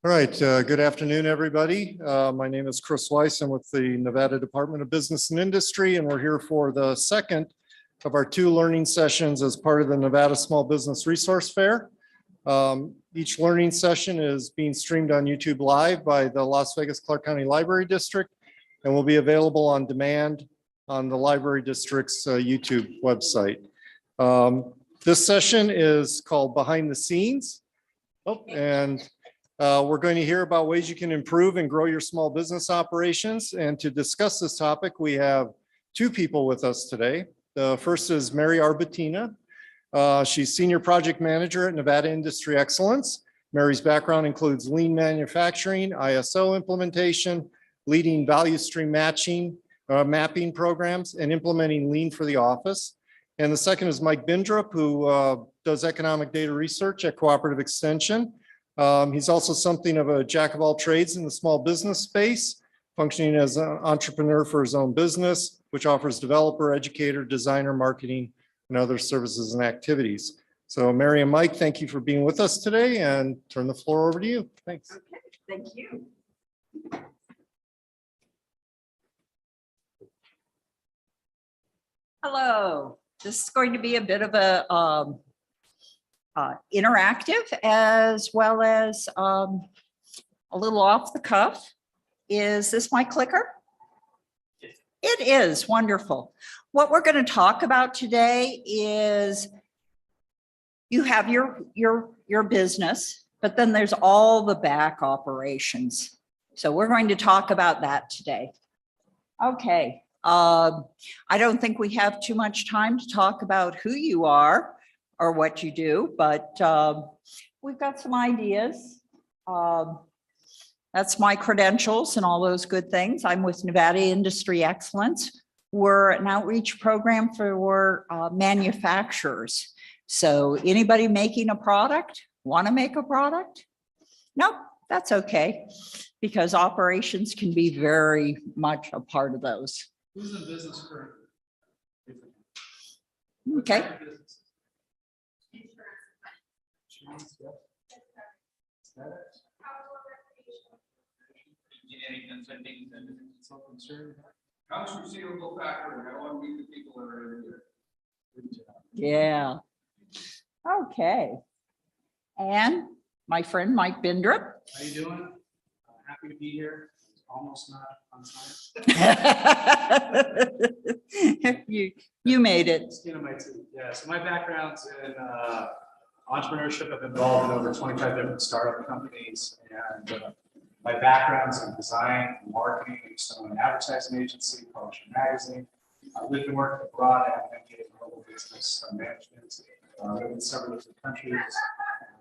All right, good afternoon, everybody. My name is Chris Weiss. I'm with the Nevada Department of Business and Industry, and we're here for the second of our two learning sessions as part of the Nevada Small Business Resource Fair. Each learning session is being streamed on YouTube Live by the Las Vegas Clark County Library District and will be available on demand on the Library District's YouTube website. This session is called Behind the Scenes. We're going to hear about ways you can improve and grow your small business operations. And to discuss this topic, we have two people with us today. The first is Mary Arbutina. She's Senior Project Manager at Nevada Industry Excellence. Mary's background includes lean manufacturing, ISO implementation, leading value stream mapping programs, and implementing lean for the office. And the second is Mike Bindrup, who does economic data research at Cooperative Extension. He's also something of a jack of all trades in the small business space, functioning as an entrepreneur for his own business, which offers developer, educator, designer, marketing, and other services and activities. So Mary and Mike, thank you for being with us today, and turn the floor over to you. Thanks. Okay, thank you. Hello, this is going to be a bit of a interactive as well as a little off the cuff. Is this my clicker? It is wonderful. What we're going to talk about today is you have your business, but then there's all the back operations. So we're going to talk about that today. Okay. I don't think we have too much time to talk about who you are or what you do, but we've got some ideas. That's my credentials and all those good things. I'm with Nevada Industry Excellence. We're an outreach program for manufacturers. So anybody making a product, want to make a product? Nope, that's okay, because operations can be very much a part of those. Who's in business currently? Okay. Accounts receivable factoring. I want to meet the people that are in here. Yeah. Okay. And my friend Mike Bindrup. How you doing? Happy to be here. It's almost not on time. You made it. Skin of my teeth. Yeah. So my background's in entrepreneurship. I've been involved in over 25 different startup companies, and my background's in design, marketing, so an advertising agency, Publisher Magazine. I lived and worked abroad at MBA global business management. Lived in several different countries.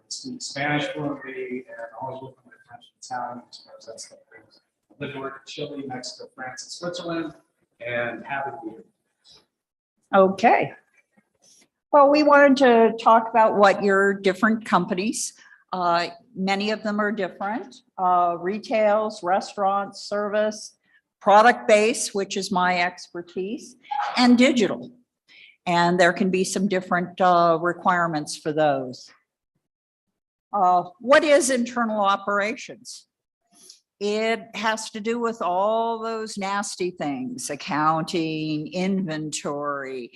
Speak Spanish fluently, and always working with French and Italian, because that's the things. I lived and worked in Chile, Mexico, France, and Switzerland, and happy to be here. Okay. Well, we wanted to talk about what your different companies, many of them are different, retails, restaurants, service, product base, which is my expertise, and digital. And there can be some different requirements for those. What is internal operations? It has to do with all those nasty things, accounting, inventory,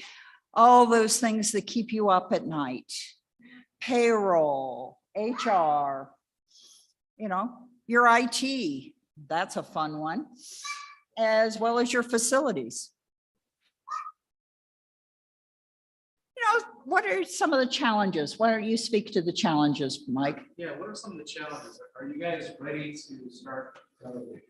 all those things that keep you up at night, payroll, HR, you know, your IT, that's a fun one, as well as your facilities. You know, what are some of the challenges? Why don't you speak to the challenges, Mike? Yeah, what are some of the challenges? Are you guys ready to start delegating?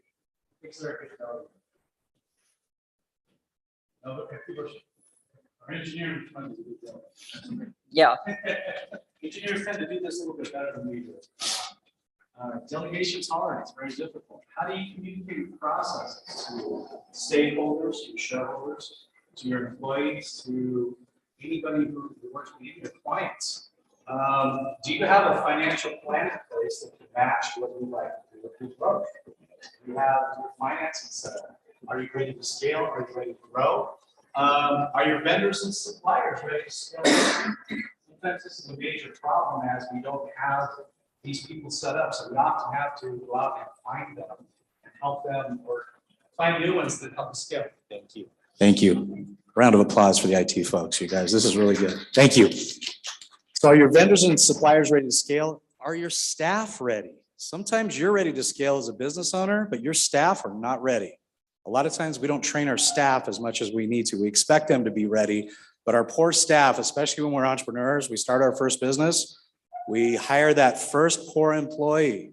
Our engineers tend to do that. Yeah. Engineers tend to do this a little bit better than we do. Delegation's hard, it's very difficult. How do you communicate processes to stakeholders, to shareholders, to your employees, to anybody who works with you, your clients? Do you have a financial plan in place that can match what you like to do with your growth? Do you have your financing set up? Are you ready to scale? Are you ready to grow? Are your vendors and suppliers ready to scale? Sometimes this is a major problem, as we don't have these people set up, so we often have to go out and find them and help them or find new ones that help us scale. Thank you. Thank you. Round of applause for the IT folks, you guys. This is really good. Thank you. So are your vendors and suppliers ready to scale? Are your staff ready? Sometimes you're ready to scale as a business owner, but your staff are not ready. A lot of times we don't train our staff as much as we need to. We expect them to be ready, but our poor staff, especially when we're entrepreneurs, we start our first business, we hire that first poor employee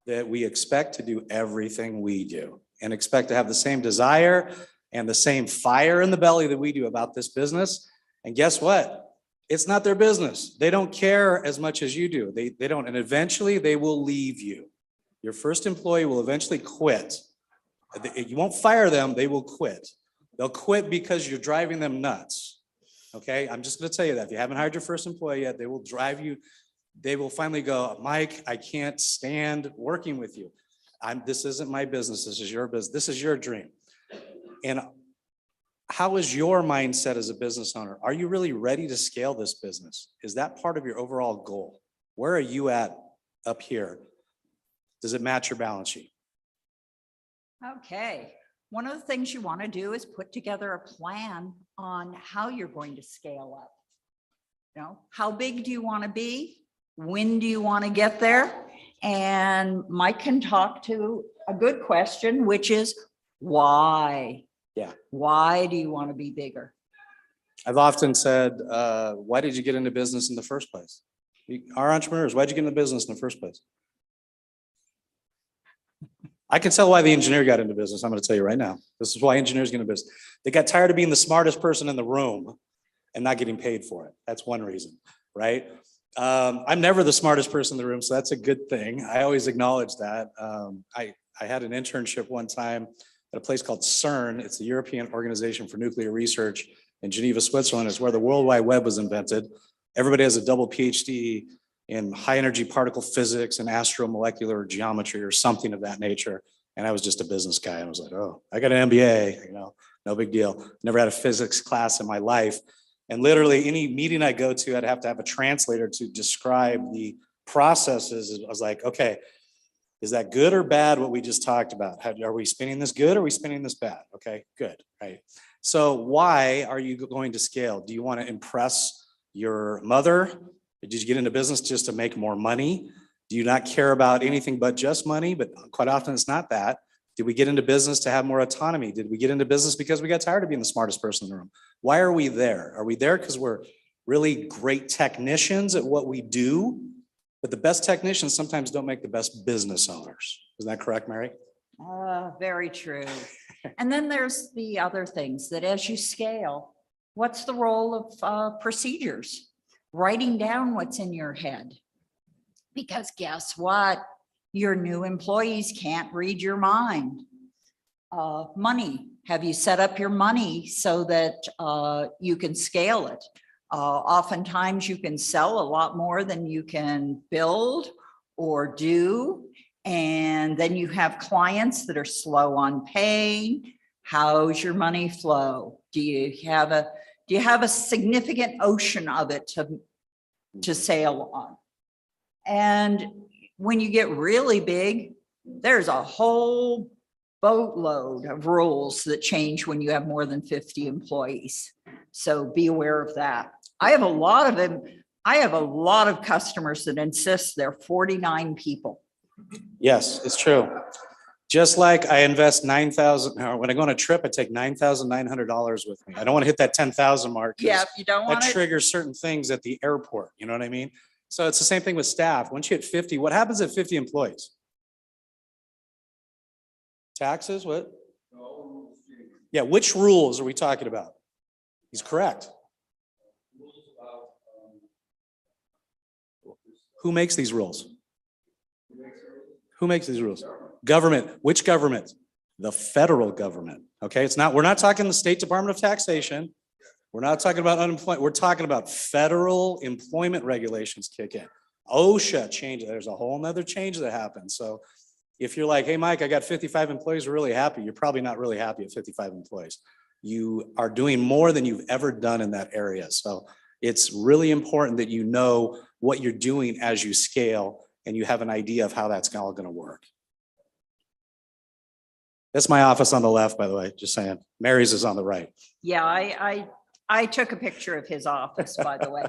that we expect to do everything we do and expect to have the same desire and the same fire in the belly that we do about this business. And guess what? It's not their business. They don't care as much as you do. They don't, and eventually they will leave you. Your first employee will eventually quit. You won't fire them, they will quit. They'll quit because you're driving them nuts. Okay, I'm just gonna tell you that. If you haven't hired your first employee yet, they will drive you. They will finally go, Mike, I can't stand working with you. This isn't my business, this is your business, this is your dream. And how is your mindset as a business owner? Are you really ready to scale this business? Is that part of your overall goal? Where are you at up here? Does it match your balance sheet? Okay. One of the things you want to do is put together a plan on how you're going to scale up. You know, how big do you want to be? When do you want to get there? And Mike can talk to a good question, which is why? Yeah. Why do you want to be bigger? I've often said, why did you get into business in the first place? Our entrepreneurs, why'd you get into business in the first place? I can tell why the engineer got into business. I'm going to tell you right now. This is why engineers get into business. They got tired of being the smartest person in the room and not getting paid for it. That's one reason, right? I'm never the smartest person in the room, so that's a good thing. I always acknowledge that. I had an internship one time at a place called CERN. It's the European Organization for Nuclear Research in Geneva, Switzerland. It's where the World Wide Web was invented. Everybody has a double PhD in high energy particle physics and astromolecular geometry or something of that nature. And I was just a business guy. I was like, oh, I got an MBA, no big deal. Never had a physics class in my life. And literally any meeting I go to, I'd have to have a translator to describe the processes. I was like, okay, is that good or bad what we just talked about? Are we spinning this good or are we spinning this bad? Okay, good, right? So why are you going to scale? Do you want to impress your mother? Did you get into business just to make more money? Do you not care about anything but just money? But quite often it's not that. Did we get into business to have more autonomy? Did we get into business because we got tired of being the smartest person in the room? Why are we there? Are we there because we're really great technicians at what we do? But the best technicians sometimes don't make the best business owners. Isn't that correct, Mary? Very true. And then there's the other things that as you scale, what's the role of procedures? Writing down what's in your head. Because guess what? Your new employees can't read your mind. Money. Have you set up your money so that you can scale it? Oftentimes you can sell a lot more than you can build or do. And then you have clients that are slow on paying. How's your money flow? Do you have a significant ocean of it to sail on? And when you get really big, there's a whole boatload of rules that change when you have more than 50 employees. So be aware of that. I have a lot of them. I have a lot of customers that insist they're 49 people. Yes, it's true. Just like I invest $9,000, when I go on a trip, I take $9,900 with me. I don't want to hit that 10,000 mark. Yeah, you don't want that to triggers certain things at the airport. You know what I mean? So it's the same thing with staff. Once you hit 50, what happens at 50 employees? Taxes, what? Yeah, which rules are we talking about? He's correct. Who makes these rules? Who makes these rules? Government. Which government? The federal government. Okay, we're not talking the State Department of Taxation. We're not talking about unemployment. We're talking about federal employment regulations kick in. OSHA changes. There's a whole nother change that happens. So if you're like, hey, Mike, I got 55 employees, we're really happy. You're probably not really happy at 55 employees. You are doing more than you've ever done in that area. So it's really important that you know what you're doing as you scale and you have an idea of how that's all going to work. That's my office on the left, by the way, just saying. Mary's is on the right. Yeah, I took a picture of his office, by the way.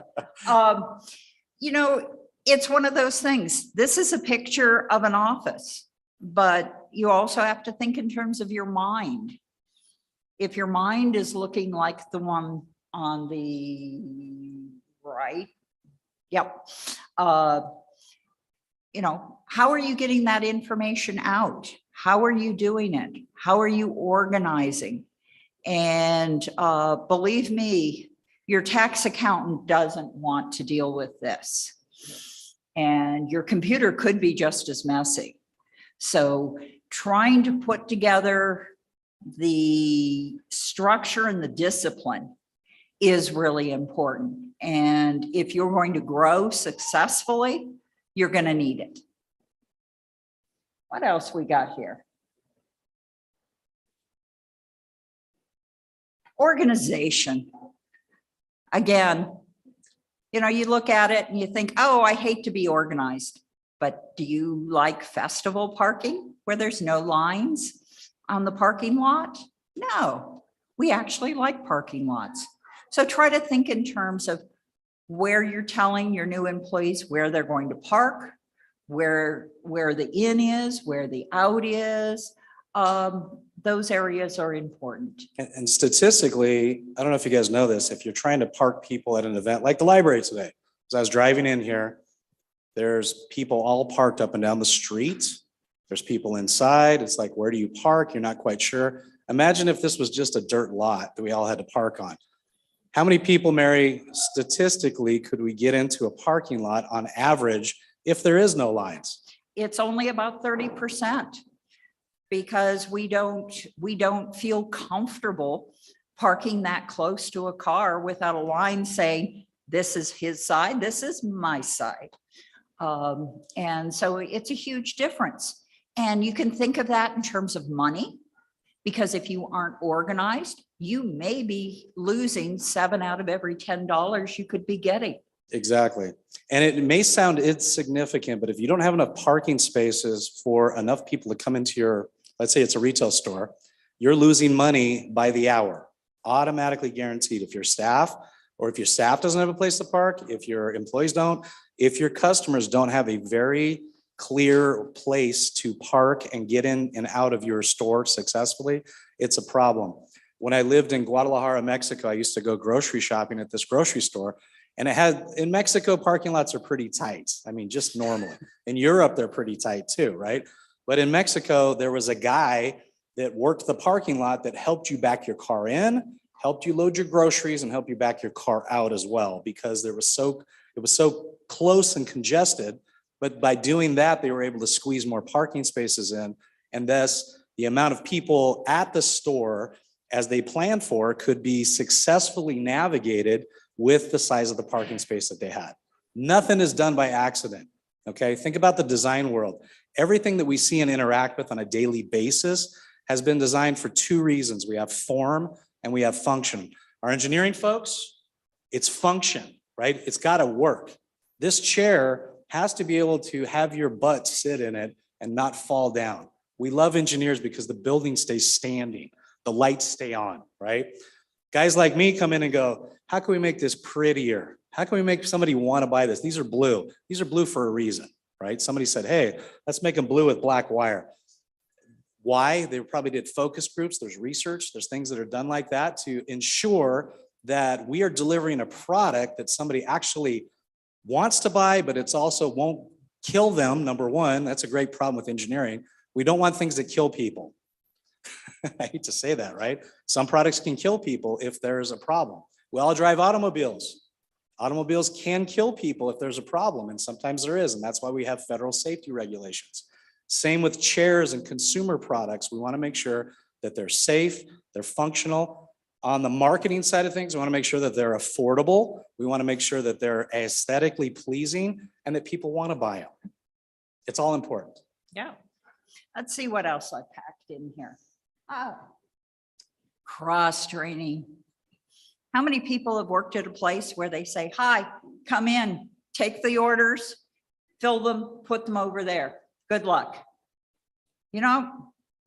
You know, it's one of those things. This is a picture of an office, but you also have to think in terms of your mind. If your mind is looking like the one on the right, yep. You know, how are you getting that information out? How are you doing it? How are you organizing? And believe me, your tax accountant doesn't want to deal with this. And your computer could be just as messy. So trying to put together the structure and the discipline is really important. And if you're going to grow successfully, you're going to need it. What else we got here? Organization. Again, you know, you look at it and you think, oh, I hate to be organized. But do you like festival parking where there's no lines on the parking lot? No, we actually like parking lots. So try to think in terms of where you're telling your new employees where they're going to park, where the in is, where the out is. Those areas are important. And statistically, I don't know if you guys know this, if you're trying to park people at an event like the library today, as I was driving in here, there's people all parked up and down the street. There's people inside. It's like, where do you park? You're not quite sure. Imagine if this was just a dirt lot that we all had to park on. How many people, Mary, statistically, could we get into a parking lot on average if there is no lines? It's only about 30%. Because we don't feel comfortable parking that close to a car without a line saying, this is his side, this is my side. And so it's a huge difference. And you can think of that in terms of money, because if you aren't organized, you may be losing 7 out of every $10 you could be getting. Exactly. And it may sound insignificant, but if you don't have enough parking spaces for enough people to come into your, let's say it's a retail store, you're losing money by the hour, automatically guaranteed. If your staff doesn't have a place to park, if your employees don't, if your customers don't have a very clear place to park and get in and out of your store successfully, it's a problem. When I lived in Guadalajara, Mexico, I used to go grocery shopping at this grocery store. And in Mexico, parking lots are pretty tight. I mean, just normally. In Europe, they're pretty tight too, right? But in Mexico, there was a guy that worked the parking lot that helped you back your car in, helped you load your groceries, and helped you back your car out as well, because it was so close and congested. But by doing that, they were able to squeeze more parking spaces in. And thus, the amount of people at the store, as they planned for, could be successfully navigated with the size of the parking space that they had. Nothing is done by accident, okay? Think about the design world. Everything that we see and interact with on a daily basis has been designed for 2 reasons. We have form and we have function. Our engineering folks, it's function, right? It's gotta work. This chair has to be able to have your butt sit in it and not fall down. We love engineers because the building stays standing, the lights stay on, right? Guys like me come in and go, how can we make this prettier? How can we make somebody want to buy this? These are blue. These are blue for a reason, right? Somebody said, hey, let's make them blue with black wire. Why? They probably did focus groups. There's research. There's things that are done like that to ensure that we are delivering a product that somebody actually wants to buy, but it's also won't kill them. Number one, that's a great problem with engineering. We don't want things that kill people. I hate to say that, right? Some products can kill people if there's a problem. We all drive automobiles. Automobiles can kill people if there's a problem, and sometimes there is, and that's why we have federal safety regulations. Same with chairs and consumer products. We want to make sure that they're safe, they're functional. On the marketing side of things, we want to make sure that they're affordable. We want to make sure that they're aesthetically pleasing and that people want to buy them. It's all important. Yeah. Let's see what else I packed in here. Cross training. How many people have worked at a place where they say, hi, come in, take the orders, fill them, put them over there. Good luck. You know,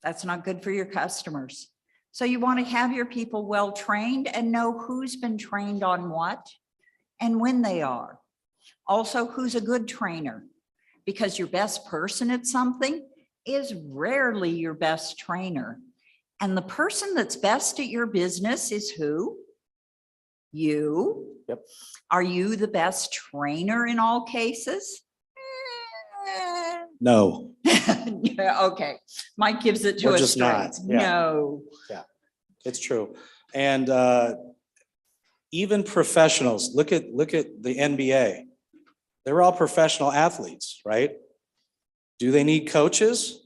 that's not good for your customers. So you want to have your people well-trained and know who's been trained on what and when they are. Also, who's a good trainer, because your best person at something is rarely your best trainer. And the person that's best at your business is who? You. Yep. Are you the best trainer in all cases? No, Yeah, okay. Mike gives it to We're us just straight. not, yeah. No. it's true. And even professionals, look at the NBA. They're all professional athletes, right? Do they need coaches?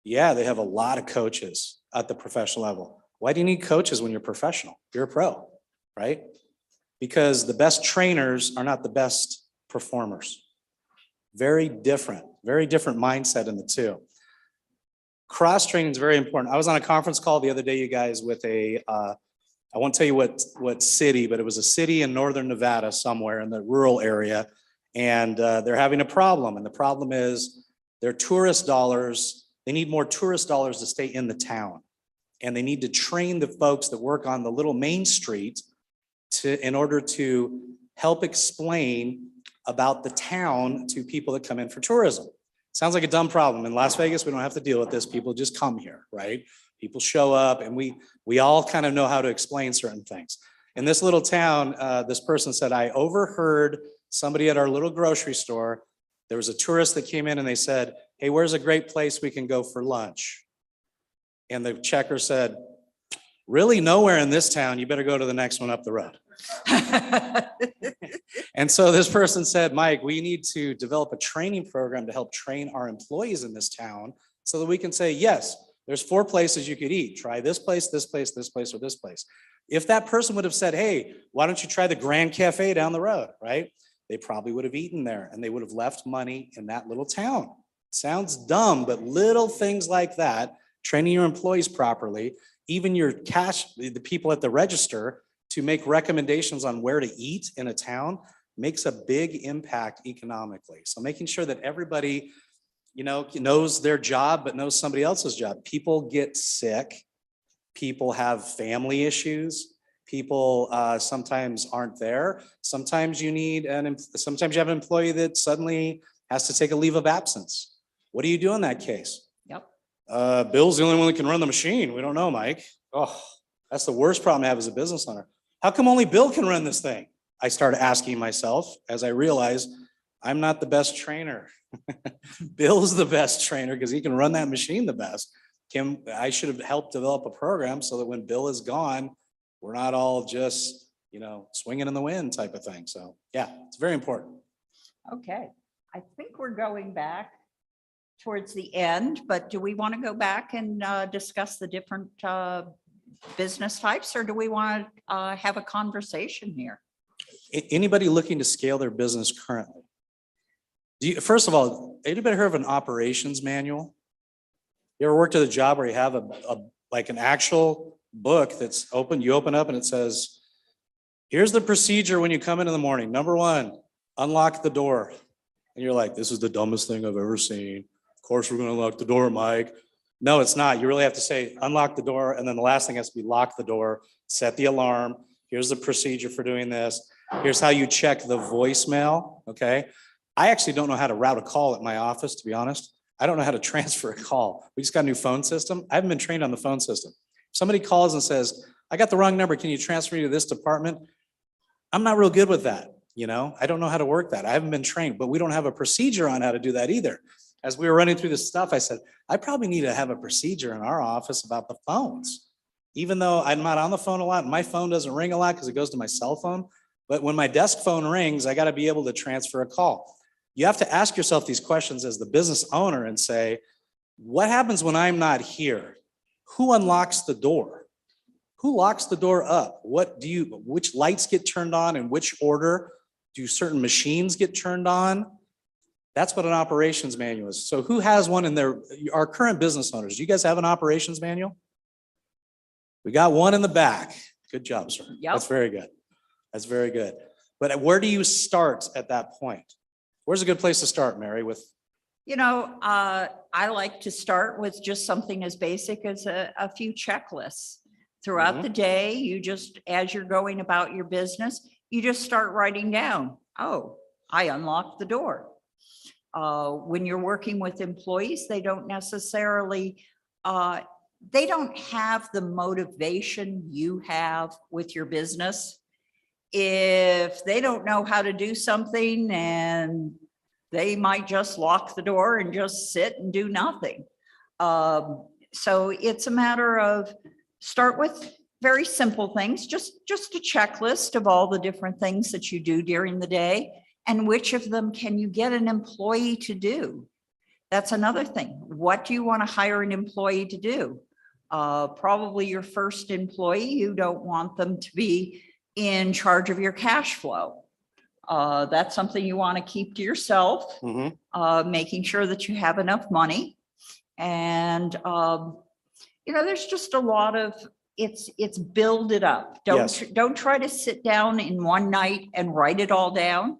Yeah, they have a lot of coaches at the professional level. Why do you need coaches when you're professional? You're a pro, right? Because the best trainers are not the best performers. Very different mindset in the two. Cross training is very important. I was on a conference call the other day, you guys, with I won't tell you what city, but it was a city in northern Nevada somewhere in the rural area. And they're having a problem. And the problem is their tourist dollars, they need more tourist dollars to stay in the town. And they need to train the folks that work on the little main street in order to help explain about the town to people that come in for tourism. Sounds like a dumb problem. In Las Vegas, we don't have to deal with this. People just come here, right? People show up and we all kind of know how to explain certain things. In this little town, this person said, I overheard somebody at our little grocery store. There was a tourist that came in and they said, hey, where's a great place we can go for lunch? And the checker said, really nowhere in this town. You better go to the next one up the road. And so this person said, Mike, we need to develop a training program to help train our employees in this town so that we can say, yes, there's 4 places you could eat. Try this place, this place, this place, or this place. If that person would have said, hey, why don't you try the Grand Cafe down the road, right? They probably would have eaten there and they would have left money in that little town. Sounds dumb, but little things like that, training your employees properly, even your cash, the people at the register, to make recommendations on where to eat in a town makes a big impact economically. So making sure that everybody, knows their job, but knows somebody else's job. People get sick. People have family issues. People sometimes aren't there. Sometimes you sometimes you have an employee that suddenly has to take a leave of absence. What do you do in that case? Yep. Bill's the only one that can run the machine. We don't know, Mike. Oh, that's the worst problem to have as a business owner. How come only Bill can run this thing? I started asking myself as I realized I'm not the best trainer. Bill's the best trainer because he can run that machine the best. I should have helped develop a program so that when Bill is gone, we're not all just, swinging in the wind type of thing. So yeah, it's very important. Okay, I think we're going back towards the end, but do we want to go back and discuss the different business types, or do we want to have a conversation here? Anybody looking to scale their business currently? First of all, anybody heard of an operations manual? You ever worked at a job where you have like an actual book that's open, you open up and it says, here's the procedure when you come in the morning. Number 1, unlock the door. And you're like, this is the dumbest thing I've ever seen. Of course, we're going to unlock the door, Mike. No, it's not. You really have to say, unlock the door. And then the last thing has to be lock the door, set the alarm. Here's the procedure for doing this. Here's how you check the voicemail. Okay. I actually don't know how to route a call at my office, to be honest. I don't know how to transfer a call. We just got a new phone system. I haven't been trained on the phone system. If somebody calls and says, I got the wrong number. Can you transfer me to this department? I'm not real good with that. I don't know how to work that. I haven't been trained, but we don't have a procedure on how to do that either. As we were running through this stuff, I said, I probably need to have a procedure in our office about the phones. Even though I'm not on the phone a lot, my phone doesn't ring a lot because it goes to my cell phone. But when my desk phone rings, I got to be able to transfer a call. You have to ask yourself these questions as the business owner and say, what happens when I'm not here? Who unlocks the door? Who locks the door up? Which lights get turned on in which order? Do certain machines get turned on? That's what an operations manual is. So who has one in our current business owners? Do you guys have an operations manual? We got one in the back. Good job, sir. Yep. That's very good. That's very good. But where do you start at that point? Where's a good place to start, Mary, with? I like to start with just something as basic as a few checklists. Throughout Mhm. the day, you just, as you're going about your business, you just start writing down, oh, I unlocked the door. When you're working with employees, they don't necessarily, they don't have the motivation you have with your business. If they don't know how to do something, and they might just lock the door and just sit and do nothing. So it's a matter of start with very simple things, just a checklist of all the different things that you do during the day, and which of them can you get an employee to do? That's another thing. What do you want to hire an employee to do? Probably your first employee, you don't want them to be in charge of your cash flow. That's something you want to keep to yourself, Mhm. making sure that you have enough money. And, there's just a lot of, it's build it up. Yes. Don't try to sit down in one night and write it all down.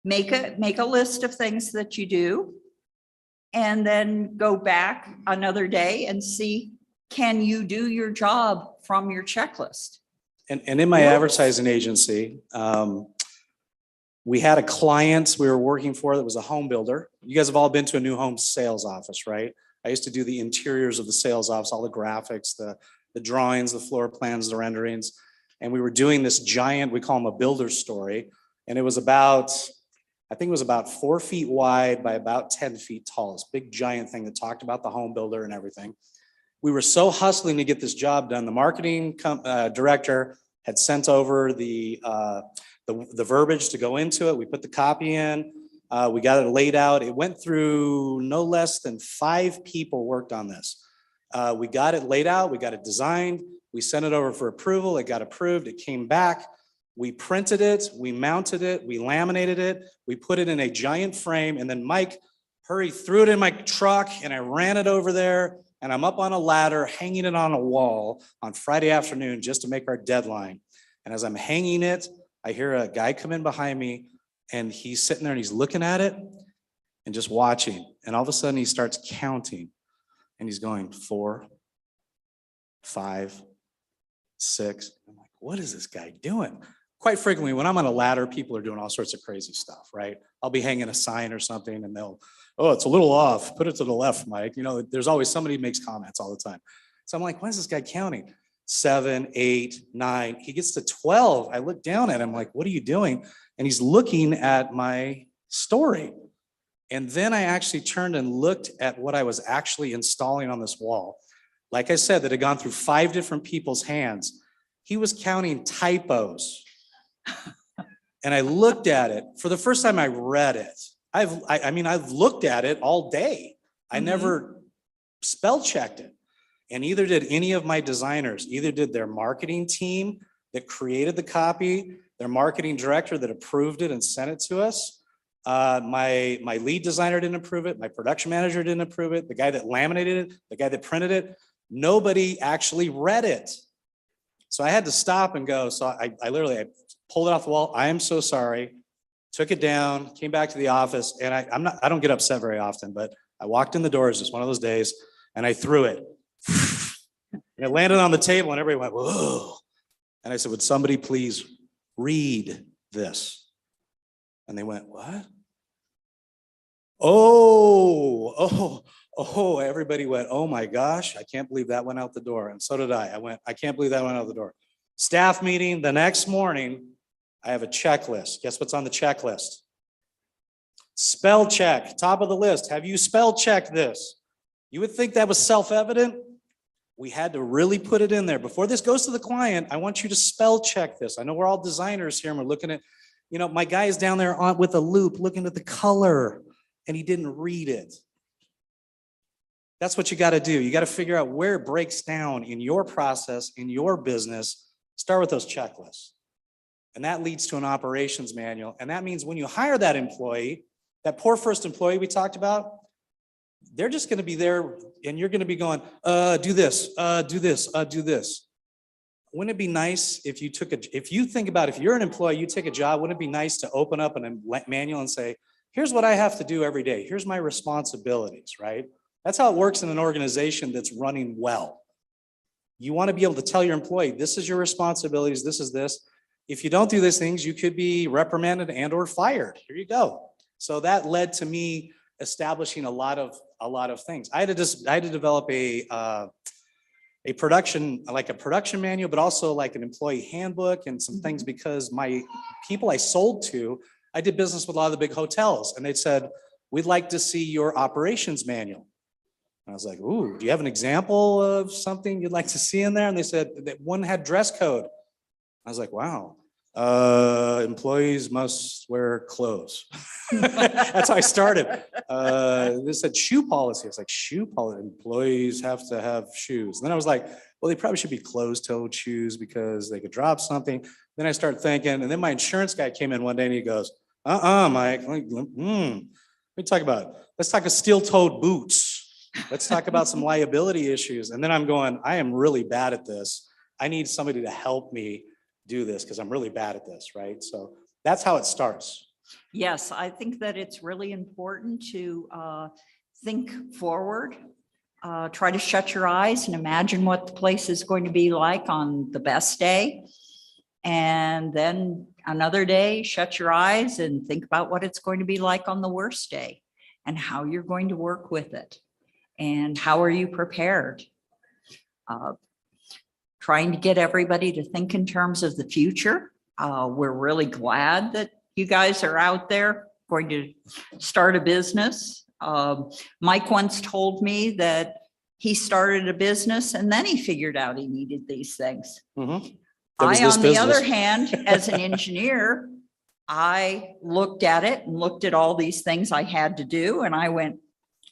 Make a list of things that you do, and then go back another day and see, can you do your job from your checklist? And in my Whoops. advertising agency, we had a client we were working for that was a home builder. You guys have all been to a new home sales office, right? I used to do the interiors of the sales office, all the graphics, the drawings, the floor plans, the renderings. And we were doing this giant, we call them a builder story. And it was about, I think it was about 4 feet wide by about 10 feet tall, this big giant thing that talked about the home builder and everything. We were so hustling to get this job done. The marketing director had sent over the verbiage to go into it. We put the copy in. We got it laid out. It went through no less than 5 people worked on this. We got it laid out. We got it designed. We sent it over for approval. It got approved. It came back. We printed it. We mounted it. We laminated it. We put it in a giant frame. And then Mike threw it in my truck, and I ran it over there. And I'm up on a ladder, hanging it on a wall on Friday afternoon just to make our deadline. And as I'm hanging it, I hear a guy come in behind me, and he's sitting there and he's looking at it and just watching. And all of a sudden he starts counting, and he's going 4, 5, 6. I'm like, what is this guy doing? Quite frequently, when I'm on a ladder, people are doing all sorts of crazy stuff, right? I'll be hanging a sign or something, and they'll, oh, it's a little off. Put it to the left, Mike. There's always somebody who makes comments all the time. So I'm like, why is this guy counting? 7, 8, 9. He gets to 12. I look down at him like, what are you doing? And he's looking at my story. And then I actually turned and looked at what I was actually installing on this wall. Like I said, that had gone through 5 different people's hands. He was counting typos. And I looked at it. For the first time I read it. I've looked at it all day. I never spell checked it. And either did any of my designers, either did their marketing team that created the copy, their marketing director that approved it and sent it to us. My lead designer didn't approve it. My production manager didn't approve it. The guy that laminated it, the guy that printed it, nobody actually read it. So I had to stop and go. So I literally pulled it off the wall. I am so sorry. Took it down, came back to the office, and I don't get upset very often, but I walked in the doors just one of those days, and I threw it. And it landed on the table, and everybody went, whoa. And I said, would somebody please read this? And they went, what? Oh, everybody went, oh my gosh, I can't believe that went out the door. And so did I. I went, I can't believe that went out the door. Staff meeting the next morning, I have a checklist. Guess what's on the checklist? Spell check, top of the list. Have you spell checked this? You would think that was self-evident. We had to really put it in there. Before this goes to the client, I want you to spell check this. I know we're all designers here and we're looking at, my guy is down there with a loop looking at the color and he didn't read it. That's what you got to do. You got to figure out where it breaks down in your process, in your business. Start with those checklists. And that leads to an operations manual. And that means when you hire that employee, that poor first employee we talked about, they're just going to be there and you're going to be going, do this, do this, do this. Wouldn't it be nice if you think about if you're an employee, you take a job, wouldn't it be nice to open up a manual and say, here's what I have to do every day. Here's my responsibilities, right? That's how it works in an organization that's running well. You want to be able to tell your employee, this is your responsibilities, this is this. If you don't do these things, you could be reprimanded and or fired. Here you go. So that led to me establishing a lot of things. I had to develop a production manual, but also like an employee handbook and some things, because my people I sold to, I did business with a lot of the big hotels, and they said, we'd like to see your operations manual. And I was like, ooh, do you have an example of something you'd like to see in there? And they said that one had dress code. I was like, wow, employees must wear clothes. That's how I started. They said shoe policy. I was like, shoe policy, employees have to have shoes. And then I was like, well, they probably should be closed-toed shoes because they could drop something. Then I started thinking, and then my insurance guy came in one day and he goes, Mike, let's talk of steel-toed boots. Let's talk about some liability issues. And then I'm going, I am really bad at this. I need somebody to help me do this because I'm really bad at this, right? So that's how it starts. Yes, I think that it's really important to think forward. Try to shut your eyes and imagine what the place is going to be like on the best day. And then another day, shut your eyes and think about what it's going to be like on the worst day and how you're going to work with it. And how are you prepared? Trying to get everybody to think in terms of the future. We're really glad that you guys are out there going to start a business. Mike once told me that he started a business and then he figured out he needed these things. Mm-hmm. I, on the other hand, as an engineer, I looked at it and looked at all these things I had to do. And I went,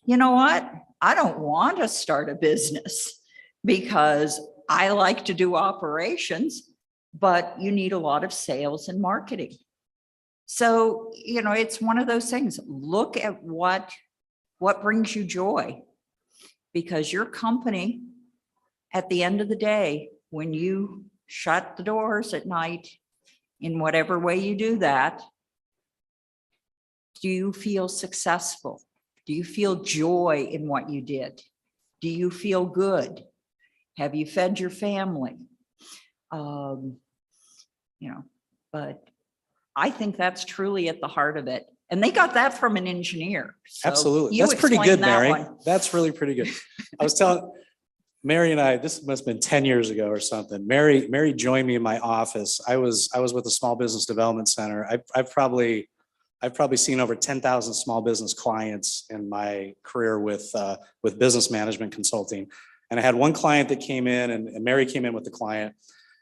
you know what? I don't want to start a business because I like to do operations, but you need a lot of sales and marketing. So, it's one of those things. Look at what brings you joy, because your company, at the end of the day, when you shut the doors at night, in whatever way you do that, do you feel successful? Do you feel joy in what you did? Do you feel good? Have you fed your family? But I think that's truly at the heart of it. And they got that from an engineer. So absolutely. you That's pretty explain good, that Mary. one. That's really pretty good. I was telling Mary and I, this must have been 10 years ago or something. Mary joined me in my office. I was with a small business development center. I've probably seen over 10,000 small business clients in my career with business management consulting. And I had one client that came in, and Mary came in with the client,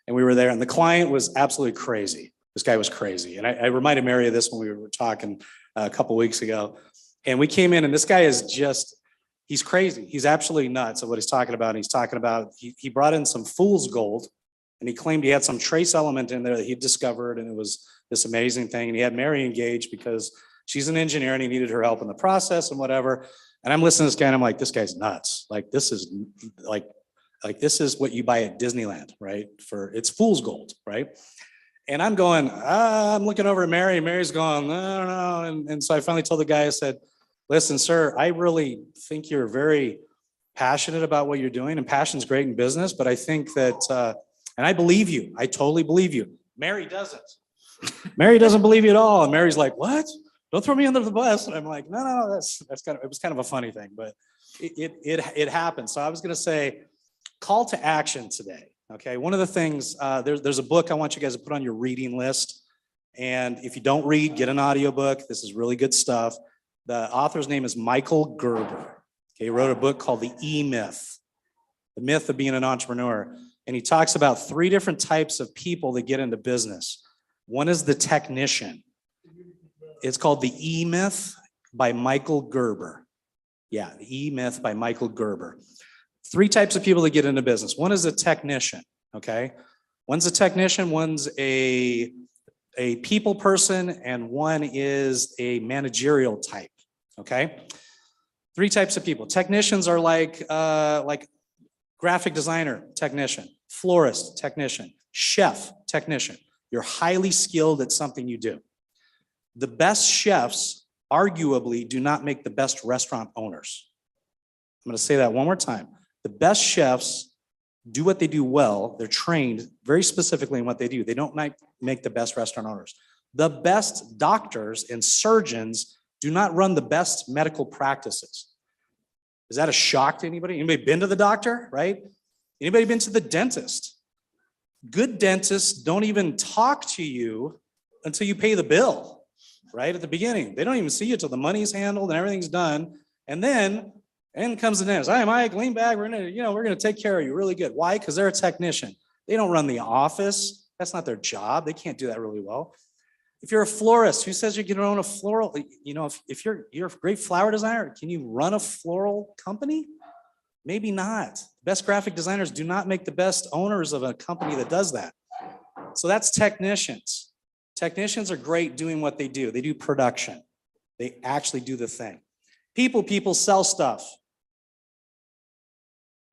and we were there, and the client was absolutely crazy. This guy was crazy. And I reminded Mary of this when we were talking a couple of weeks ago. And we came in, and this guy is he's crazy. He's absolutely nuts of what he's talking about. And he's talking about, he brought in some fool's gold, and he claimed he had some trace element in there that he discovered, and it was this amazing thing. And he had Mary engaged because she's an engineer and he needed her help in the process and whatever. And I'm listening to this guy and I'm like, this guy's nuts. Like, this is this is what you buy at Disneyland, right? It's fool's gold, right? And I'm going, I'm looking over at Mary, and Mary's going, I don't know. And so I finally told the guy, I said, listen, sir, I really think you're very passionate about what you're doing, and passion's great in business, but I think that, and I believe you, I totally believe you. Mary doesn't. Mary doesn't believe you at all. And Mary's like, what? Don't throw me under the bus. And I'm like, no, it was kind of a funny thing, but it happened. So I was going to say, call to action today. Okay. One of the things, there's a book I want you guys to put on your reading list. And if you don't read, get an audiobook. This is really good stuff. The author's name is Michael Garber. Okay. He wrote a book called The E-Myth, the myth of being an entrepreneur. And he talks about 3 different types of people that get into business. One is the technician. It's called The E-Myth by Michael Garber. Yeah, The E-Myth by Michael Garber. 3 types of people that get into business. One is a technician, okay? One's a technician, one's a people person, and one is a managerial type, okay? 3 types of people. Technicians are like graphic designer, technician, florist, technician, chef, technician. You're highly skilled at something you do. The best chefs arguably do not make the best restaurant owners. I'm going to say that one more time. The best chefs do what they do well. They're trained very specifically in what they do. They don't make the best restaurant owners. The best doctors and surgeons do not run the best medical practices. Is that a shock to anybody? Anybody been to the doctor, right? Anybody been to the dentist? Good dentists don't even talk to you until you pay the bill, right? At the beginning. They don't even see you till the money's handled and everything's done. And then in comes the dentist. Hi, Mike, lean back. We're gonna take care of you really good. Why? Because they're a technician. They don't run the office. That's not their job. They can't do that really well. If you're a florist, who says you can own a floral? If you're a great flower designer, can you run a floral company? Maybe not. Best graphic designers do not make the best owners of a company that does that. So that's technicians. Technicians are great doing what they do. They do production. They actually do the thing. People sell stuff.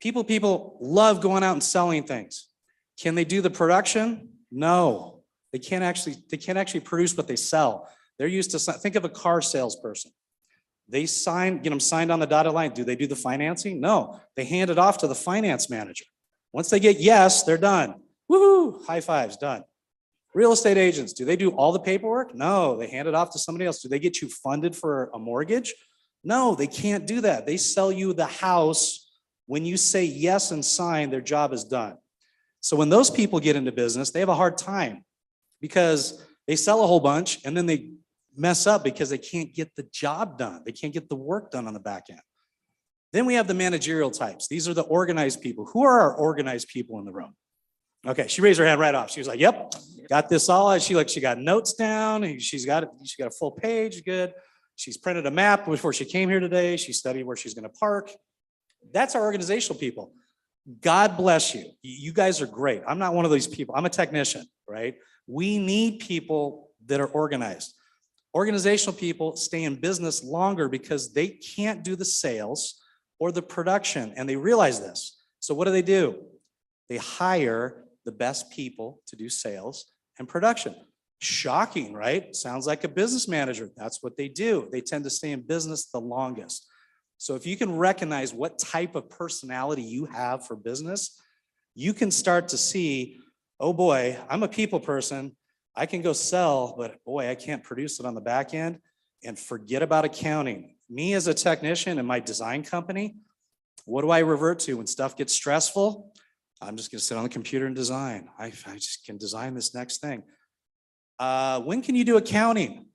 People love going out and selling things. Can they do the production? No. They can't actually produce what they sell. They're used to, think of a car salesperson. They get them signed on the dotted line. Do they do the financing? No, they hand it off to the finance manager. Once they get yes, they're done. Woohoo, high fives, done. Real estate agents, do they do all the paperwork? No, they hand it off to somebody else. Do they get you funded for a mortgage? No, they can't do that. They sell you the house. When you say yes and sign, their job is done. So when those people get into business, they have a hard time because they sell a whole bunch and then they mess up because they can't get the job done. They can't get the work done on the back end. Then we have the managerial types. These are the organized people. Who are our organized people in the room? Okay, she raised her hand right off. She was like, yep, got this all. She got notes down. She got a full page, good. She's printed a map before she came here today. She studied where she's gonna park. That's our organizational people. God bless you. You guys are great. I'm not one of these people. I'm a technician, right? We need people that are organized. Organizational people stay in business longer because they can't do the sales or the production, and they realize this. So what do? They hire the best people to do sales and production. Shocking, right? Sounds like a business manager. That's what they do. They tend to stay in business the longest. So if you can recognize what type of personality you have for business, you can start to see, oh boy, I'm a people person. I can go sell, but boy, I can't produce it on the back end. And forget about accounting. Me as a technician in my design company, what do I revert to when stuff gets stressful? I'm just gonna sit on the computer and design. I just can design this next thing. When can you do accounting?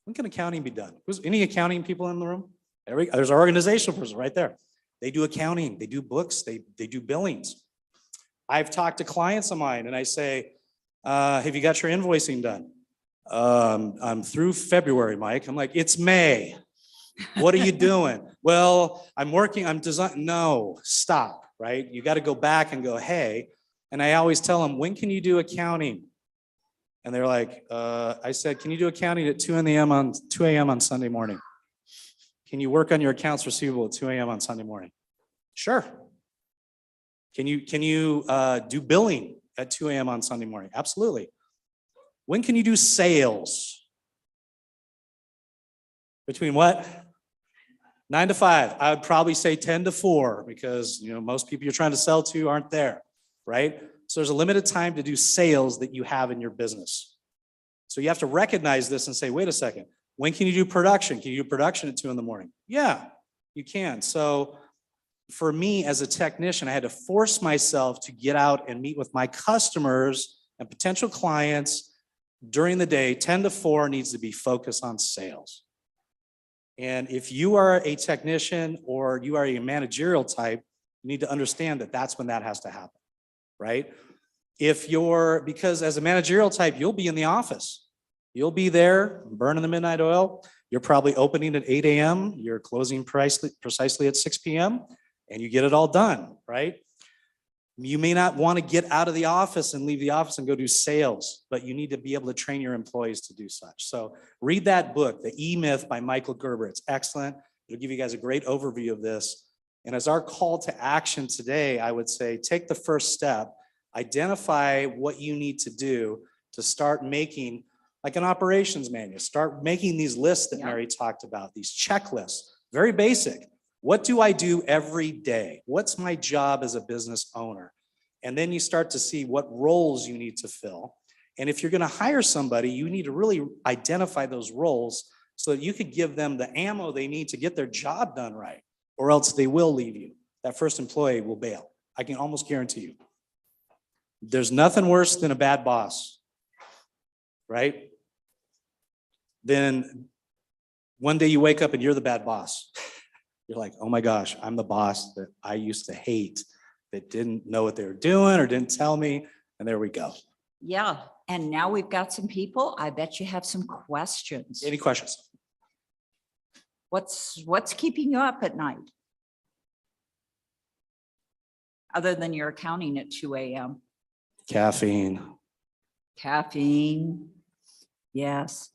When can accounting be done? Any accounting people in the room? There's our organizational person right there. They do accounting, they do books, they do billings. I've talked to clients of mine and I say, have you got your invoicing done? I'm through February, Mike. I'm like, it's May. What are you doing? Well, I'm designing. No, stop, right? You got to go back and go, hey. And I always tell them, when can you do accounting? And they're like, I said, can you do accounting at 2 a.m. on Sunday morning? Can you work on your accounts receivable at 2 a.m. on Sunday morning? Sure. Can you do billing at 2 a.m. on Sunday morning? Absolutely. When can you do sales? Between what? 9 to 5. I would probably say 10 to 4 because most people you're trying to sell to aren't there, right? So there's a limited time to do sales that you have in your business. So you have to recognize this and say, wait a second, when can you do production? Can you do production at 2 in the morning? Yeah, you can. So for me as a technician, I had to force myself to get out and meet with my customers and potential clients during the day. 10 to 4 needs to be focused on sales. And if you are a technician or you are a managerial type, you need to understand that that's when that has to happen, right? Because as a managerial type, you'll be in the office. You'll be there burning the midnight oil. You're probably opening at 8 a.m. You're closing precisely at 6 p.m. and you get it all done, right? You may not want to get out of the office and leave the office and go do sales, but you need to be able to train your employees to do such. So read that book, The E-Myth by Michael Garber. It's excellent. It'll give you guys a great overview of this. And as our call to action today, I would say take the first step, identify what you need to do to start making like an operations manual. Start making these lists that Yeah. Mary talked about, these checklists, very basic. What do I do every day? What's my job as a business owner? And then you start to see what roles you need to fill. And if you're going to hire somebody, you need to really identify those roles so that you could give them the ammo they need to get their job done right, or else they will leave you. That first employee will bail. I can almost guarantee you. There's nothing worse than a bad boss, right? Then one day you wake up and you're the bad boss. You're like, oh my gosh, I'm the boss that I used to hate, that didn't know what they were doing or didn't tell me. And there we go. Yeah, and now we've got some people. I bet you have some questions. Any questions? What's keeping you up at night? Other than your accounting at 2 a.m. Caffeine. Caffeine. Yes.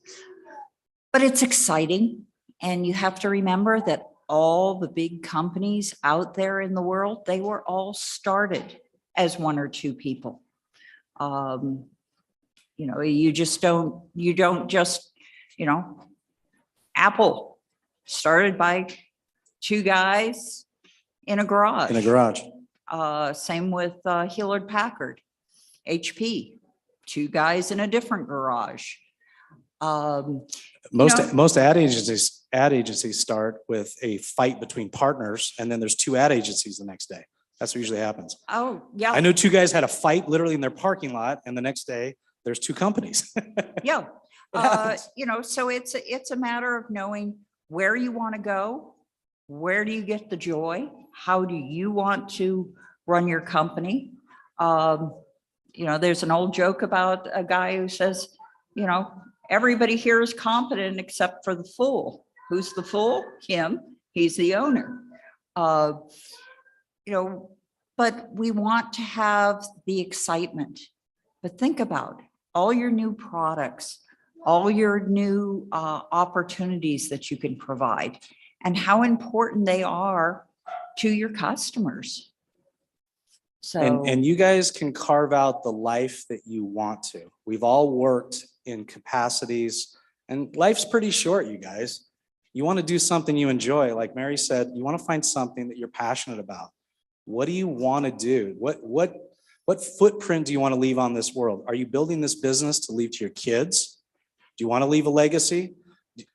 But it's exciting. And you have to remember that all the big companies out there in the world, they were all started as one or two people. You know, you don't just, you know, Apple started by two guys in a garage. In a garage. Same with Hewlett Packard, HP, two guys in a different garage. Most ad agencies start with a fight between partners, and then there's two ad agencies the next day. That's what usually happens. Oh, yeah. I know two guys had a fight literally in their parking lot, and the next day there's two companies. Yeah. It happens. You know, so it's a matter of knowing where you want to go, where do you get the joy, how do you want to run your company. You know, there's an old joke about a guy who says, you know, everybody here is competent except for the fool. Who's the fool? Him. He's the owner. You know, but we want to have the excitement. But think about all your new products, all your new opportunities that you can provide, and how important they are to your customers. So, And you guys can carve out the life that you want to. We've all worked in capacities, and life's pretty short, you guys. You want to do something you enjoy. Like Mary said, you want to find something that you're passionate about. What do you want to do? What footprint do you want to leave on this world? Are you building this business to leave to your kids? Do you want to leave a legacy?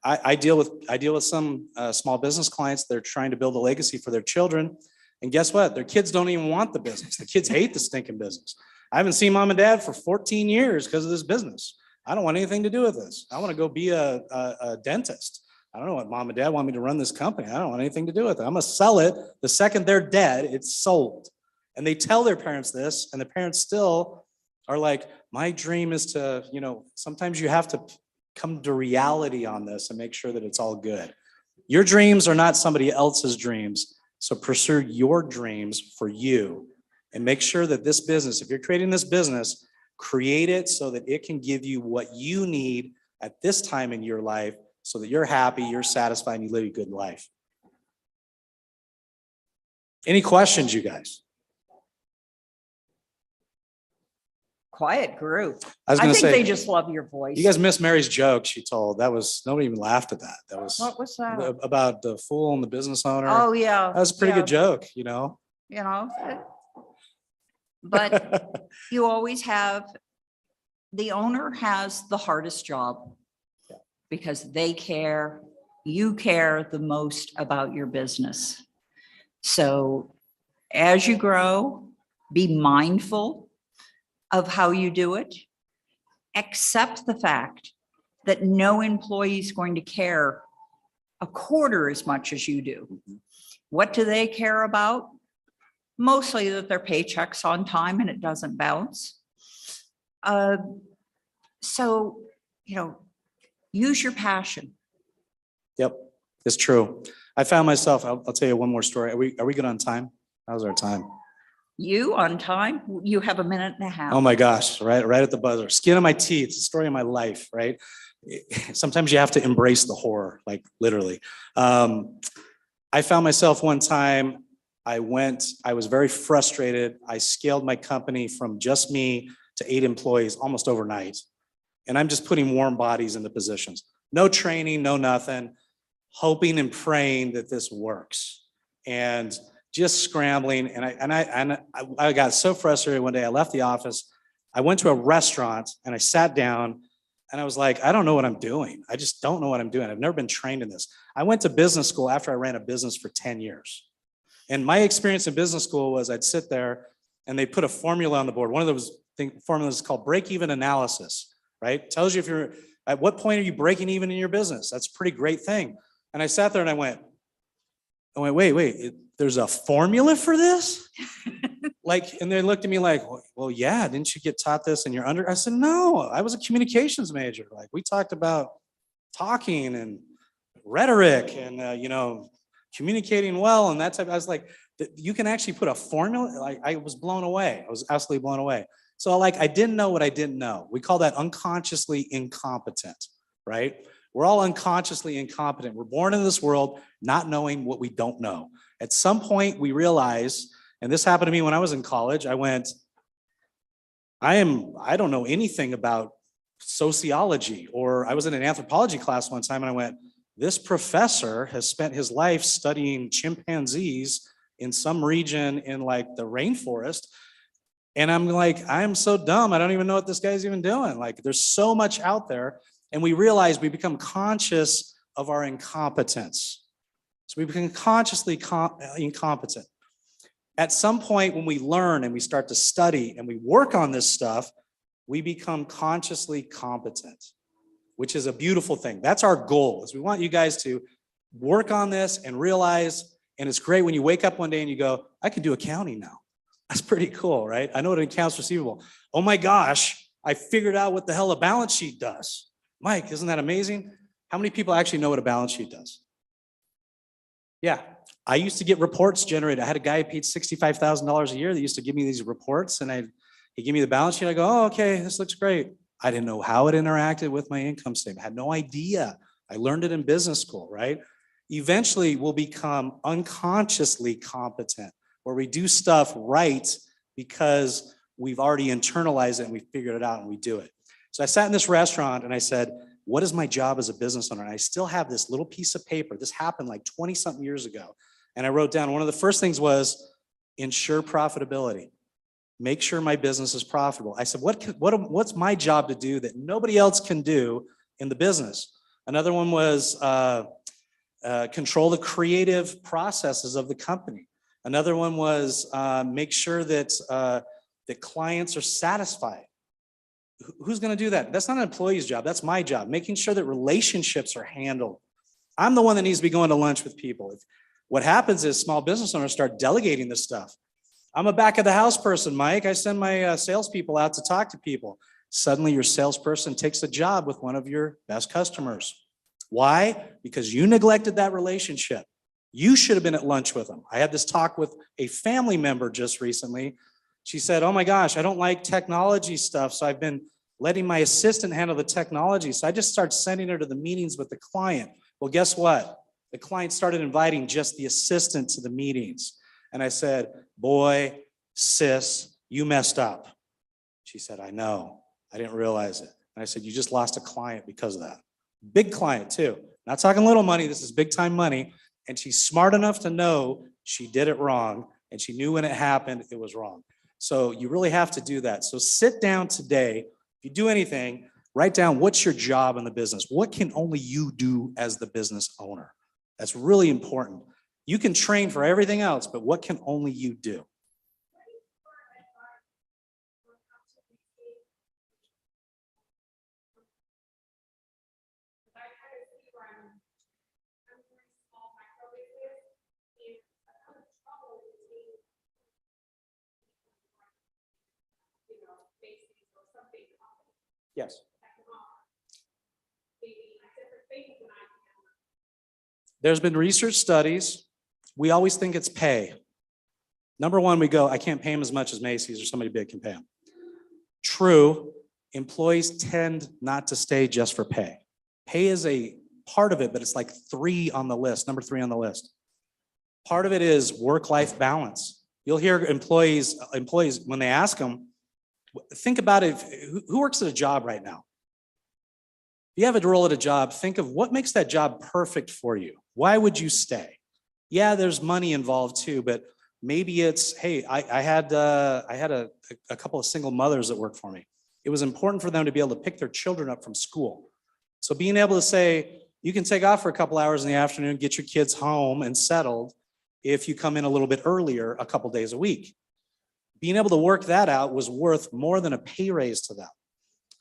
I deal with some small business clients. They're trying to build a legacy for their children. And guess what? Their kids don't even want the business. The kids hate the stinking business. I haven't seen mom and dad for 14 years because of this business. I don't want anything to do with this. I want to go be a dentist. I don't know what mom and dad want me to run this company. I don't want anything to do with it. I'm going to sell it. The second they're dead, it's sold. And they tell their parents this, and the parents still are like, my dream is to, you know, sometimes you have to come to reality on this and make sure that it's all good. Your dreams are not somebody else's dreams. So pursue your dreams for you and make sure that this business, if you're creating this business, create it so that it can give you what you need at this time in your life so that you're happy, you're satisfied, and you live a good life. Any questions, you guys? quiet group. I was I gonna think they say, just love your voice. you guys missed Mary's joke she told. That was, nobody even laughed at that. That was What was that? about the fool and the business owner. Oh, yeah. That was a pretty yeah, good joke, you know? You know, but you always have, the owner has the hardest job because they care, you care the most about your business. So as you grow, be mindful of how you do it. Accept the fact that no employee is going to care a quarter as much as you do. What do they care about? Mostly that their paycheck's on time and it doesn't bounce. So, you know, use your passion. Yep, it's true. I found myself, I'll tell you one more story. Are we good on time? How's our time? You on time, you have a minute and a half. Oh my gosh, right at the buzzer. Skin on my teeth, it's the story of my life, right? Sometimes you have to embrace the horror, like literally. I found myself one time, I was very frustrated. I scaled my company from just me to 8 employees almost overnight. And I'm just putting warm bodies into positions. No training, no nothing, hoping and praying that this works. And just scrambling. And I got so frustrated one day. I left the office. I went to a restaurant and I sat down and I was like, I don't know what I'm doing. I just don't know what I'm doing. I've never been trained in this. I went to business school after I ran a business for 10 years. And my experience in business school was I'd sit there and they put a formula on the board. One of those formulas is called break-even analysis, right? Tells you if you're, at what point are you breaking even in your business? That's a pretty great thing. And I sat there and I went, wait, there's a formula for this? Like, and they looked at me like, well, yeah, didn't you get taught this in your I said, no, I was a communications major. Like, we talked about talking and rhetoric and, communicating well and that type. I was like, you can actually put a formula. Like, I was blown away. I was absolutely blown away. So like, I didn't know what I didn't know. We call that unconsciously incompetent, right? We're all unconsciously incompetent. We're born into this world not knowing what we don't know. At some point we realize, and this happened to me when I was in college, I went, I don't know anything about sociology, or I was in an anthropology class one time and I went, this professor has spent his life studying chimpanzees in some region in like the rainforest. And I'm like, I'm so dumb. I don't even know what this guy's even doing. Like, there's so much out there. And we realize we become conscious of our incompetence. So we become consciously incompetent. At some point when we learn and we start to study and we work on this stuff, we become consciously competent, which is a beautiful thing. That's our goal, is we want you guys to work on this and realize, and it's great when you wake up one day and you go, I can do accounting now. That's pretty cool, right? I know what an accounts receivable. Oh my gosh, I figured out what the hell a balance sheet does. Mike, isn't that amazing? How many people actually know what a balance sheet does? Yeah, I used to get reports generated. I had a guy who paid $65,000 a year that used to give me these reports, and he'd give me the balance sheet. I go, oh, okay, this looks great. I didn't know how it interacted with my income statement. I had no idea. I learned it in business school, right? Eventually, we'll become unconsciously competent, where we do stuff right because we've already internalized it and we figured it out and we do it. So I sat in this restaurant and I said, what is my job as a business owner? And I still have this little piece of paper. This happened like 20 something years ago. And I wrote down, one of the first things was ensure profitability. Make sure my business is profitable. I said, what's my job to do that nobody else can do in the business? Another one was control the creative processes of the company. Another one was make sure that that clients are satisfied. Who's going to do that? That's not an employee's job. That's my job, making sure that relationships are handled. I'm the one that needs to be going to lunch with people. What happens is small business owners start delegating this stuff. I'm a back of the house person, Mike. I send my salespeople out to talk to people. Suddenly your salesperson takes a job with one of your best customers. Why? Because you neglected that relationship. You should have been at lunch with them. I had this talk with a family member just recently. She said, oh my gosh, I don't like technology stuff. So I've been letting my assistant handle the technology. So I just started sending her to the meetings with the client. Well, guess what? The client started inviting just the assistant to the meetings. And I said, boy, sis, you messed up. She said, I know. I didn't realize it. And I said, you just lost a client because of that. Big client too. Not talking little money. This is big time money. And she's smart enough to know she did it wrong. And she knew when it happened, it was wrong. So you really have to do that. So sit down today. If you do anything, write down what's your job in the business. What can only you do as the business owner? That's really important. You can train for everything else, but what can only you do? Yes. There's been research studies. We always think it's pay. Number one, we go, I can't pay him as much as Macy's or somebody big can pay him. True, employees tend not to stay just for pay. Pay is a part of it, but it's like number 3 on the list. Part of it is work-life balance. You'll hear employees, when they ask them, think about it, who works at a job right now? you have a role at a job, think of what makes that job perfect for you. Why would you stay? Yeah, there's money involved too, but maybe it's, hey, I had a couple of single mothers that worked for me. It was important for them to be able to pick their children up from school. So being able to say, you can take off for a couple hours in the afternoon, get your kids home and settled if you come in a little bit earlier a couple days a week. Being able to work that out was worth more than a pay raise to them.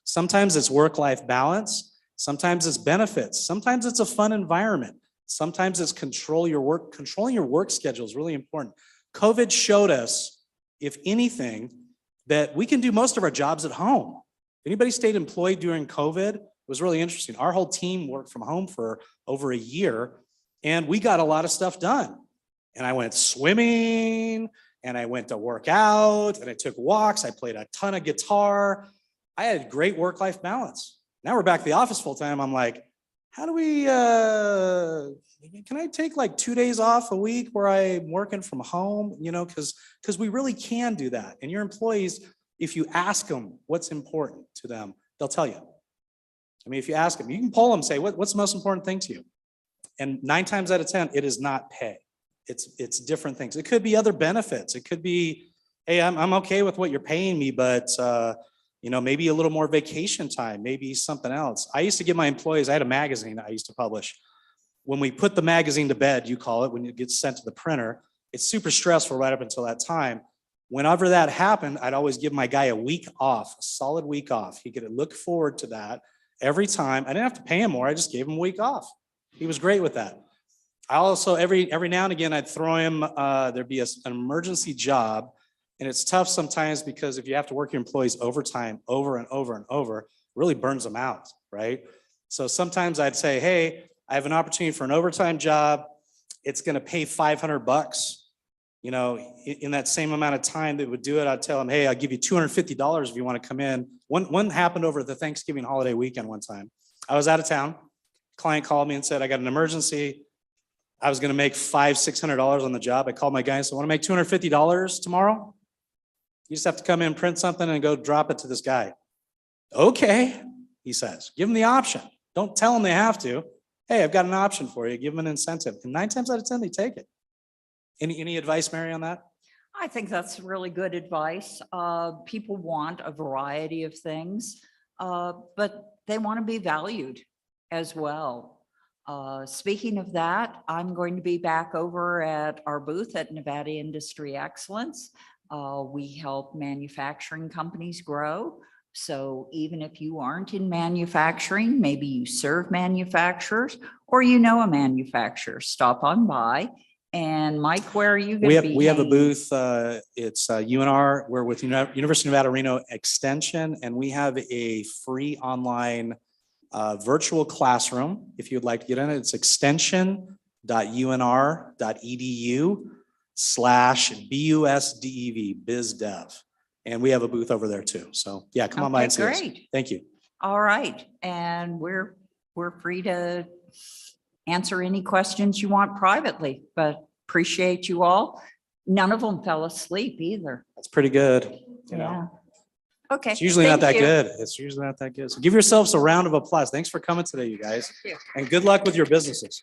Sometimes it's work-life balance. Sometimes it's benefits. Sometimes it's a fun environment. Sometimes it's controlling your work schedule is really important. COVID showed us, if anything, that we can do most of our jobs at home. Anybody stayed employed during COVID? It was really interesting. Our whole team worked from home for over a year, and we got a lot of stuff done. And I went swimming, and I went to work out, and I took walks. I played a ton of guitar. I had great work-life balance. Now we're back to the office full time. I'm like, how do we, can I take like 2 days off a week where I'm working from home? You know, because we really can do that. And your employees, if you ask them what's important to them, they'll tell you. I mean, if you ask them, you can poll them, say, what's the most important thing to you? And 9 times out of 10, it is not pay. It's different things. It could be other benefits. It could be, hey, I'm okay with what you're paying me, but you know, maybe a little more vacation time, maybe something else. I used to give my employees, I had a magazine I used to publish. When we put the magazine to bed, you call it, when it gets sent to the printer, it's super stressful right up until that time. Whenever that happened, I'd always give my guy a week off, a solid week off. He could look forward to that every time. I didn't have to pay him more. I just gave him a week off. He was great with that. I also, every now and again, I'd throw him, there'd be an emergency job. And it's tough sometimes because if you have to work your employees overtime over and over and over, it really burns them out, right? So sometimes I'd say, hey, I have an opportunity for an overtime job. It's going to pay $500. You know, in that same amount of time they would do it, I'd tell them, hey, I'll give you $250 if you want to come in. One happened over the Thanksgiving holiday weekend one time. I was out of town. Client called me and said, I got an emergency. I was going to make $500-600 on the job. I called my guy and said, want to make $250 tomorrow? You just have to come in, print something, and go drop it to this guy. Okay, he says. Give them the option. Don't tell them they have to. Hey, I've got an option for you. Give them an incentive. And 9 times out of 10, they take it. Any advice, Mary, on that? I think that's really good advice. People want a variety of things, but they want to be valued as well. Speaking of that, I'm going to be back over at our booth at Nevada Industry Excellence. We help manufacturing companies grow. So even if you aren't in manufacturing, maybe you serve manufacturers or you know a manufacturer, stop on by. And Mike, where are you going to be? We have a booth. It's UNR. We're with University of Nevada, Reno Extension, and we have a free online virtual classroom. If you'd like to get in it, it's extension.unr.edu/BUSDEV, BizDev. And we have a booth over there too. So yeah, come on by and see us. Great. Thank you. All right. And we're free to answer any questions you want privately, but appreciate you all. None of them fell asleep either. That's pretty good. You know, Okay. it's usually not that Thank you. good. It's usually not that good. So give yourselves a round of applause. Thanks for coming today, you guys. Thank you. And good luck with your businesses.